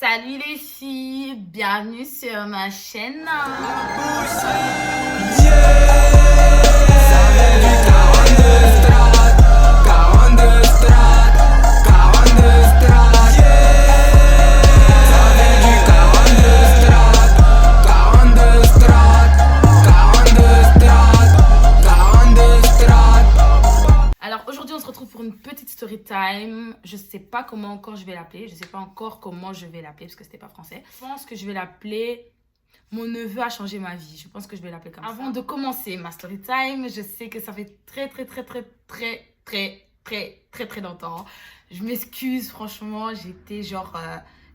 Salut les filles, bienvenue sur ma chaîne. Alors aujourd'hui on se retrouve pour une petite story time. Je sais pas comment encore je vais l'appeler. Je sais pas encore comment je vais l'appeler parce que c'était pas français. Je pense que je vais l'appeler Mon neveu a changé ma vie. Je pense que je vais l'appeler comme ça. Avant de commencer ma story time, je sais que ça fait très longtemps. Je m'excuse franchement. J'étais genre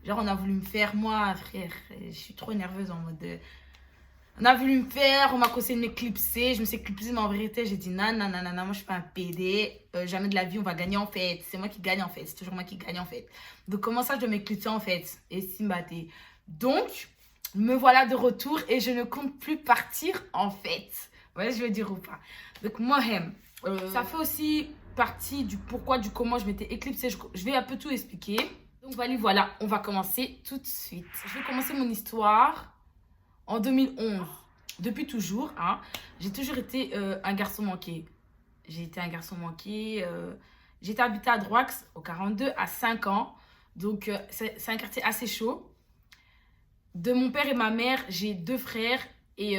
on a voulu me faire moi frère. Je suis trop nerveuse en mode... On a voulu me faire, on m'a conseillé de m'éclipser. Je me suis éclipsée, mais en vérité, j'ai dit non, moi je suis pas un PD. Jamais de la vie, on va gagner en fait. C'est moi qui gagne en fait. C'est toujours moi qui gagne en fait. Donc, comment ça, je dois m'éclipser en fait? Et si m'battez. Donc, me voilà de retour et je ne compte plus partir en fait. Ouais, je veux dire ou pas. Donc, moi, ça fait aussi partie du pourquoi, du comment je m'étais éclipsée. Je vais un peu tout expliquer. Donc, voilà, on va commencer tout de suite. Je vais commencer mon histoire. En 2011, depuis toujours, hein, j'ai toujours été un garçon manqué. J'ai été un garçon manqué. J'étais habitée à Droix, au 42, à 5 ans. Donc, c'est un quartier assez chaud. De mon père et ma mère, j'ai 2 frères et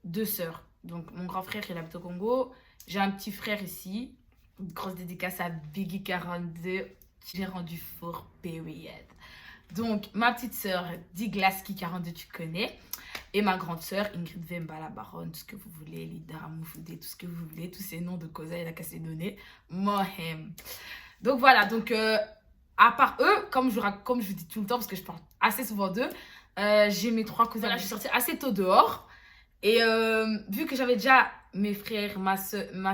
2 sœurs. Donc, mon grand frère, il habite au Congo. J'ai un petit frère ici. Une grosse dédicace à Biggie 42, qui j'ai rendu fort, period. Donc, ma petite sœur, Diglaski 42, tu connais. Et ma grande sœur, Ingrid Vemba, la baronne, tout ce que vous voulez, Lida, Moufoudé, tout ce que vous voulez, tous ces noms de causa et la casse donner. Mohem. Donc voilà, donc à part eux, comme je vous dis tout le temps, parce que je parle assez souvent d'eux, j'ai mes 3 cousins. Voilà, je suis sortie assez tôt dehors. Et vu que j'avais déjà mes frères, ma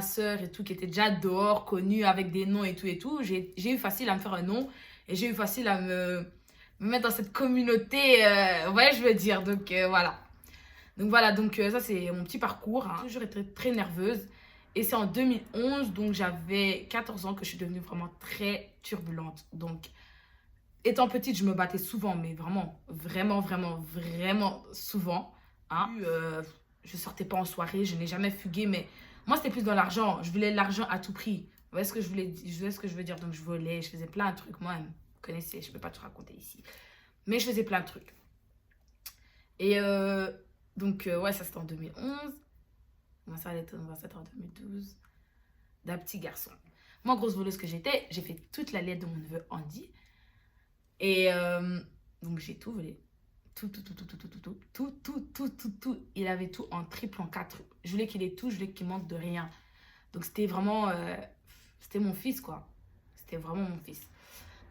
soeur et tout, qui étaient déjà dehors, connus avec des noms et tout, j'ai eu facile à me faire un nom. Et j'ai eu facile à me mettre dans cette communauté, ouais, je veux dire. Donc, voilà. Donc, ça, c'est mon petit parcours. Hein. J'ai toujours été très nerveuse. Et c'est en 2011, donc j'avais 14 ans, que je suis devenue vraiment très turbulente. Donc, étant petite, je me battais souvent, mais vraiment souvent. Hein. Je sortais pas en soirée, je n'ai jamais fugué, mais moi, c'était plus dans l'argent. Je voulais l'argent à tout prix. Vous voyez ce que je veux dire? Donc, je volais, je faisais plein de trucs. Moi, vous connaissez, je ne peux pas tout raconter ici. Mais je faisais plein de trucs. Et donc, ouais, ça c'était en 2011. Moi, ça allait être en 2012. D'un petit garçon. Moi, grosse voleuse que j'étais, j'ai fait toute la lettre de mon neveu Andy. Et donc, j'ai tout volé. Tout. Il avait tout en triple, en 4. Je voulais qu'il ait tout, je voulais qu'il manque de rien. Donc, c'était vraiment... c'était mon fils, quoi. C'était vraiment mon fils.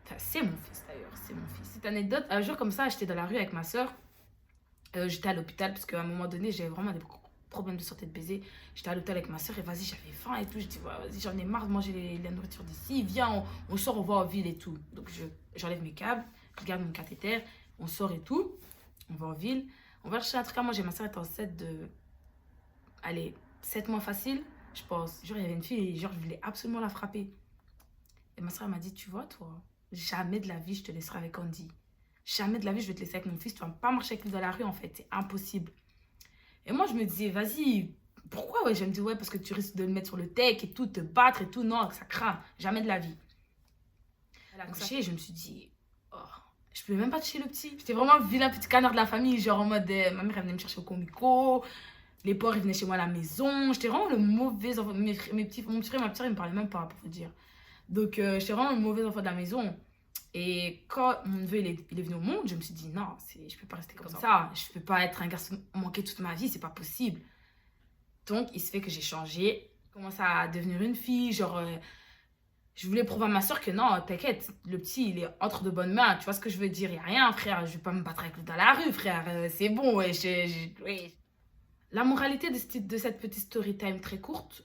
Enfin, c'est mon fils, d'ailleurs. C'est mon fils. Cette anecdote, un jour comme ça, j'étais dans la rue avec ma soeur. J'étais à l'hôpital parce qu'à un moment donné, j'avais vraiment des problèmes de santé de baiser. J'étais à l'hôpital avec ma soeur et vas-y, j'avais faim et tout. Je dis, ouais, vas-y, j'en ai marre de manger la nourriture d'ici. Viens, on sort, on va en ville et tout. Donc, j'enlève mes câbles, je garde mon cathéter, on sort et tout. On va en ville. On va chercher un truc à manger. Ma soeur est enceinte de... Allez, 7 mois facile, je pense. Genre, il y avait une fille et genre, je voulais absolument la frapper. Et ma soeur m'a dit, tu vois, toi, jamais de la vie, je te laisserai avec Andy. Jamais de la vie, je vais te laisser avec mon fils. Tu vas pas marcher avec lui dans la rue, en fait. C'est impossible. Et moi, je me disais, vas-y, pourquoi? Ouais, je me dis, ouais, parce que tu risques de le mettre sur le tech et tout, te battre et tout. Non, ça craint. Jamais de la vie. Elle a couché et je me suis dit, oh, je pouvais même pas toucher le petit. J'étais vraiment le vilain petit canard de la famille. Genre en mode, ma mère, elle venait me chercher au comico. Les porcs, ils venaient chez moi à la maison. J'étais vraiment le mauvais enfant. Mon petit frère et ma petite soeur, ils me parlaient même pas, pour vous dire. Donc, j'étais vraiment le mauvais enfant de la maison. Et quand mon neveu il est venu au monde, je me suis dit non, je peux pas rester comme ça. Je peux pas être un garçon manqué toute ma vie, c'est pas possible. Donc, il se fait que j'ai changé. Je commence à devenir une fille. Genre, je voulais prouver à ma soeur que non, t'inquiète, le petit, il est entre de bonnes mains. Tu vois ce que je veux dire? Il n'y a rien, frère. Je vais pas me battre avec lui dans la rue, frère. C'est bon, ouais. Ouais. La moralité de cette petite story time très courte,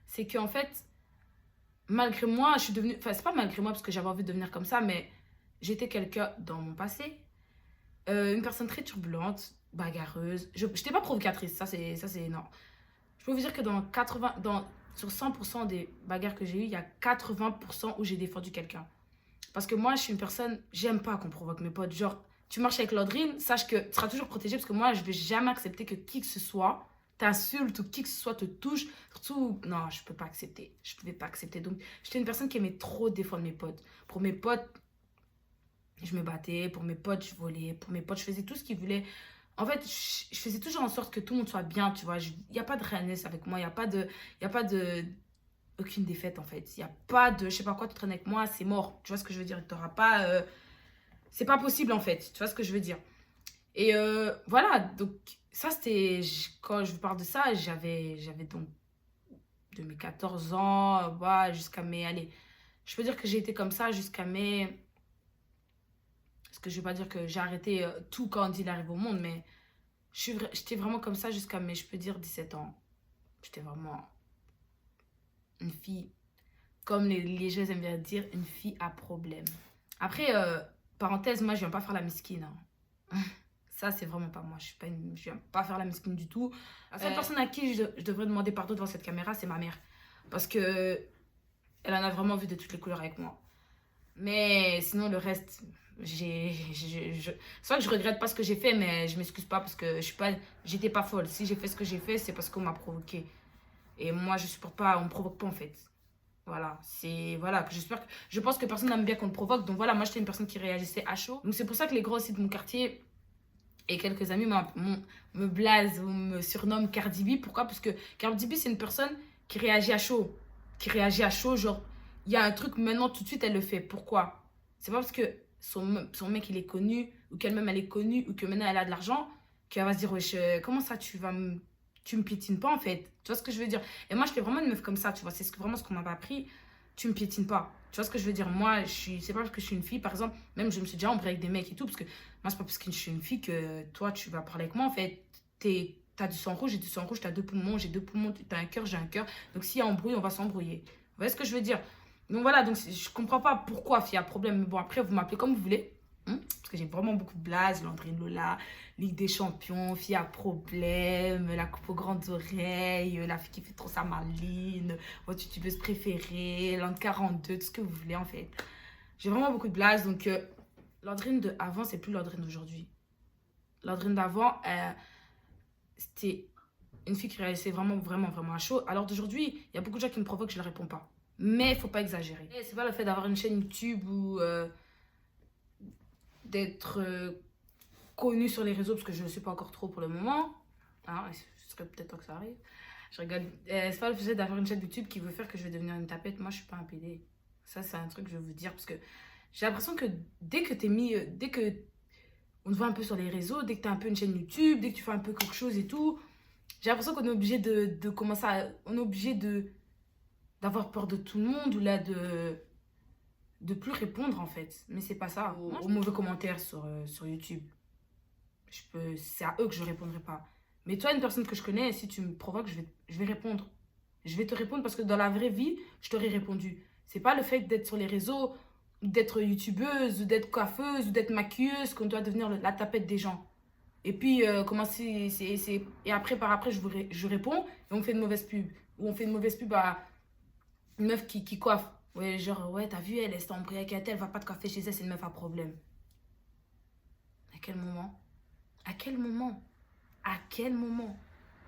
c'est qu'en fait, malgré moi, je suis devenue... Enfin, c'est pas malgré moi parce que j'avais envie de devenir comme ça, mais j'étais quelqu'un dans mon passé. Une personne très turbulente, bagarreuse. Je n'étais pas provocatrice, ça c'est non. Je peux vous dire que sur 100% des bagarres que j'ai eues, il y a 80% où j'ai défendu quelqu'un. Parce que moi, je suis une personne, j'aime pas qu'on provoque mes potes. Genre, tu marches avec Landrine, sache que tu seras toujours protégé parce que moi, je vais jamais accepter que qui que ce soit t'insulte ou qui que ce soit te touche. Surtout, non, je peux pas accepter. Je pouvais pas accepter. Donc, j'étais une personne qui aimait trop défendre mes potes. Pour mes potes, je me battais. Pour mes potes, je volais. Pour mes potes, je faisais tout ce qu'ils voulaient. En fait, je faisais toujours en sorte que tout le monde soit bien, tu vois. Il n'y a pas de réalness avec moi. Il y a pas de aucune défaite, en fait. Il n'y a pas de, je sais pas quoi, tu traînes avec moi, c'est mort. Tu vois ce que je veux dire? Tu n'auras pas... c'est pas possible, en fait. Tu vois ce que je veux dire? Et voilà, donc ça, c'était... Quand je vous parle de ça, j'avais donc de mes 14 ans, voilà, jusqu'à mes... Allez, je peux dire que j'ai été comme ça jusqu'à mes... Parce que je vais pas dire que j'ai arrêté tout quand il arrive au monde, mais j'étais vraiment comme ça jusqu'à mes, je peux dire, 17 ans. J'étais vraiment une fille, comme les jeunes aiment bien dire, une fille à problème. Après, parenthèse, moi, je viens pas faire la mesquine, hein. Ça, c'est vraiment pas moi. Je viens pas faire la mesquine du tout. La seule personne à qui je devrais demander pardon devant cette caméra, c'est ma mère. Parce que elle en a vraiment vu de toutes les couleurs avec moi. Mais sinon, le reste, c'est vrai que je regrette pas ce que j'ai fait, mais je m'excuse pas parce que j'étais pas folle. Si j'ai fait ce que j'ai fait, c'est parce qu'on m'a provoqué. Et moi, je supporte pas, on me provoque pas en fait. Voilà, voilà, je pense que personne n'aime bien qu'on le provoque. Donc voilà, moi j'étais une personne qui réagissait à chaud. Donc c'est pour ça que les gros aussi de mon quartier et quelques amis me blasent ou me surnomment Cardi B. Pourquoi? Parce que Cardi B, c'est une personne qui réagit à chaud. Qui réagit à chaud, genre, il y a un truc, maintenant, tout de suite, elle le fait. Pourquoi? C'est pas parce que son mec, il est connu, ou qu'elle-même, elle est connue, ou que maintenant, elle a de l'argent, qu'elle va se dire, wesh, comment ça, tu me piétines pas, en fait? Tu vois ce que je veux dire? Et moi, j'étais vraiment une meuf comme ça, tu vois. C'est vraiment ce qu'on m'avait appris. Tu me piétines pas. Tu vois ce que je veux dire? Moi, c'est pas parce que je suis une fille, par exemple, même je me suis déjà embrouillée avec des mecs et tout, parce que moi, c'est pas parce que je suis une fille que toi, tu vas parler avec moi, en fait. T'as du sang rouge, j'ai du sang rouge, t'as deux poumons, j'ai deux poumons, t'as un cœur, j'ai un cœur. Donc, s'il y a embrouille, on va s'embrouiller. Vous voyez ce que je veux dire? Donc, voilà, donc je comprends pas pourquoi, s'il y a problème. Mais bon, après, vous m'appelez comme vous voulez. Parce que j'ai vraiment beaucoup de blagues, Landrine Lola, Ligue des Champions, fille à problème, la coupe aux grandes oreilles, la fille qui fait trop sa maline, votre youtubeuse préférée, Land 42, tout ce que vous voulez en fait. J'ai vraiment beaucoup de blagues, donc Landrine d'avant, c'est plus Landrine d'aujourd'hui. Landrine d'avant, c'était une fille qui réagissait vraiment, vraiment, vraiment à chaud. Alors d'aujourd'hui, il y a beaucoup de gens qui me provoquent, je ne leur réponds pas. Mais il ne faut pas exagérer. C'est pas le fait d'avoir une chaîne YouTube ou d'être connue sur les réseaux, parce que je ne le suis pas encore trop pour le moment. Hein, ce serait peut-être temps que ça arrive. Je rigole. C'est pas le fait d'avoir une chaîne YouTube qui veut faire que je vais devenir une tapette. Moi, je suis pas un PD. Ça, c'est un truc que je veux vous dire, parce que j'ai l'impression que dès que on te voit un peu sur les réseaux, dès que tu as un peu une chaîne YouTube, dès que tu fais un peu quelque chose et tout, j'ai l'impression qu'on est obligé de commencer à... On est obligé d'avoir peur de tout le monde ou là de plus répondre en fait. Mais c'est pas ça. Aux mauvais commentaires sur YouTube. C'est à eux que je répondrai pas. Mais toi, une personne que je connais, si tu me provoques, je vais répondre. Je vais te répondre parce que dans la vraie vie, je t'aurais répondu. C'est pas le fait d'être sur les réseaux, d'être youtubeuse, ou d'être coiffeuse, ou d'être maquilleuse, qu'on doit devenir la tapette des gens. Et puis, et après, par après, je réponds, et on fait une mauvaise pub. Ou on fait une mauvaise pub à une meuf qui coiffe. Ouais, genre, ouais, t'as vu, elle s'est embrouillée avec elle, va pas te coiffer chez elle, c'est une meuf à problème. À quel moment? À quel moment? À quel moment?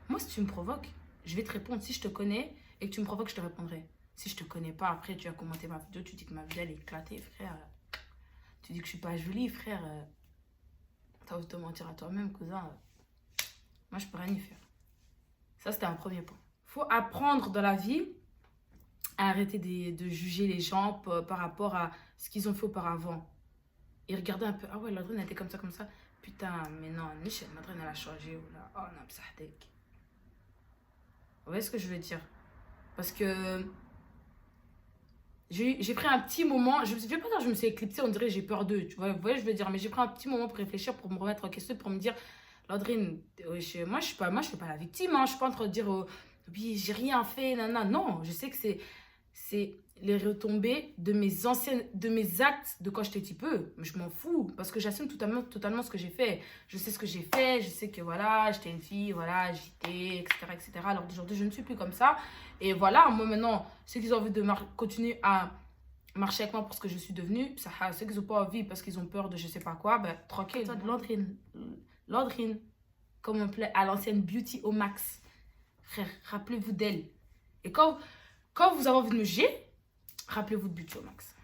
Moi, si tu me provoques, je vais te répondre. Si je te connais et que tu me provoques, je te répondrai. Si je te connais pas, après, tu as commenté ma vidéo, tu dis que ma vidéo, elle est éclatée, frère. Tu dis que je suis pas jolie, frère. T'as envie de te mentir à toi-même, cousin. Moi, je peux rien y faire. Ça, c'était un premier point. Faut apprendre dans la vie à arrêter de juger les gens par rapport à ce qu'ils ont fait auparavant. Et regarder un peu. Ah ouais, Landrine, elle était comme ça, comme ça. Putain, mais non, Michel, Landrine, elle a changé. Oh non, ça Vous voyez ce que je veux dire? Parce que j'ai pris un petit moment. Je vais pas dire que je me suis éclipsée, on dirait que j'ai peur d'eux. Tu vois, vous voyez, je veux dire. Mais j'ai pris un petit moment pour réfléchir, pour me remettre en question, pour me dire, Landrine, moi, je fais pas la victime. Hein, je suis pas en train de dire, oui, j'ai rien fait. Non, je sais que c'est les retombées de mes actes de quand j'étais petit peu. Mais je m'en fous parce que j'assume totalement ce que j'ai fait. Je sais ce que j'ai fait, je sais que voilà, j'étais une fille, voilà, j'étais, etc. Alors d'aujourd'hui, je ne suis plus comme ça. Et voilà, moi maintenant, ceux qui ont envie de continuer à marcher avec moi pour ce que je suis devenue. Ça, ceux qui n'ont pas envie parce qu'ils ont peur de je sais pas quoi, ben, tranquille. Toi, de Landrine, comme on plaît à l'ancienne beauty au max. Frère, rappelez-vous d'elle. Et quand vous avez envie de me juger, rappelez-vous de beauty au max.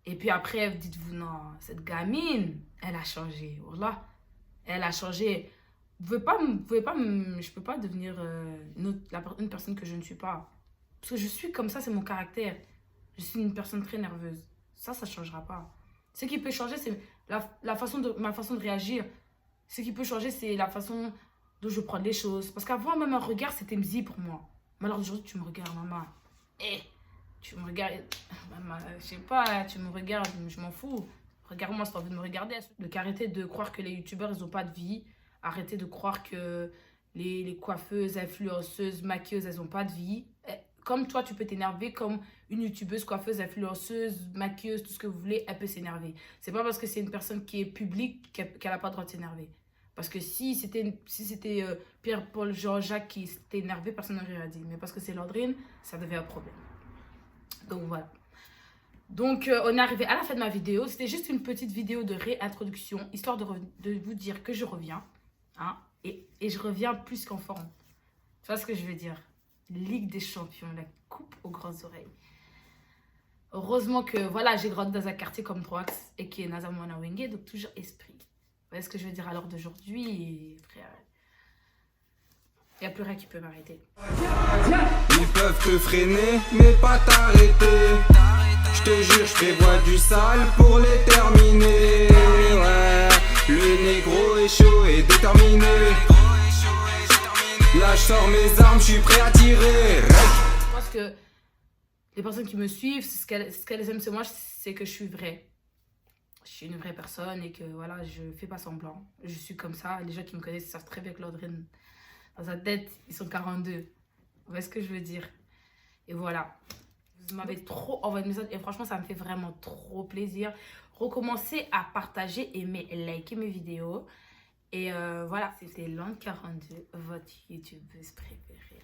Et puis après, dites-vous, non, cette gamine, elle a changé. Voilà. Elle a changé. Je peux pas devenir une personne que je ne suis pas. Parce que je suis comme ça, c'est mon caractère. Je suis une personne très nerveuse. Ça ne changera pas. Ce qui peut changer, c'est ma façon de réagir. Ce qui peut changer, c'est la façon dont je prends les choses. Parce qu'avant, même un regard, c'était mzi pour moi. Mais alors aujourd'hui, tu me regardes, maman. Tu me regardes. Maman, je sais pas, tu me regardes, je m'en fous. Regarde-moi si tu as envie de me regarder. Donc arrêtez de croire que les youtubeurs, ils n'ont pas de vie. Arrêtez de croire que les coiffeuses, influenceuses, maquilleuses, elles n'ont pas de vie. Comme toi, tu peux t'énerver, comme une youtubeuse, coiffeuse, influenceuse, maquilleuse, tout ce que vous voulez, elle peut s'énerver. C'est pas parce que c'est une personne qui est publique qu'elle n'a pas le droit de s'énerver. Parce que si c'était Pierre-Paul Jean-Jacques qui s'était énervé, personne n'aurait rien dit. Mais parce que c'est Landrine, ça devait un problème. Donc voilà. Donc on est arrivé à la fin de ma vidéo. C'était juste une petite vidéo de réintroduction, histoire de vous dire que je reviens. Hein, et je reviens plus qu'en forme. Tu vois ce que je veux dire? Ligue des champions, la coupe aux grandes oreilles. Heureusement que voilà, j'ai grandi dans un quartier comme Troax et qui est Nazamouana Wenge, donc toujours esprit. Vous voyez ce que je veux dire à l'heure d'aujourd'hui, frère? Il n'y a plus rien qui peut m'arrêter. Ils peuvent te freiner, mais pas t'arrêter. Je te jure, je prévois du sale pour les terminer. Ouais, le négro est chaud et déterminé. Là, je sors mes armes, je suis prêt à tirer. Je pense que les personnes qui me suivent, ce qu'elles aiment, c'est moi, c'est que je suis vraie. Je suis une vraie personne et que voilà, je fais pas semblant. Je suis comme ça. Les gens qui me connaissent savent très bien que Landrine, dans sa tête, ils sont 42. Vous voyez ce que je veux dire? Et voilà. Vous m'avez trop envoyé de messages et franchement, ça me fait vraiment trop plaisir. Recommencez à partager, aimer, liker mes vidéos. Et voilà, c'était Land42, votre youtubeuse préférée.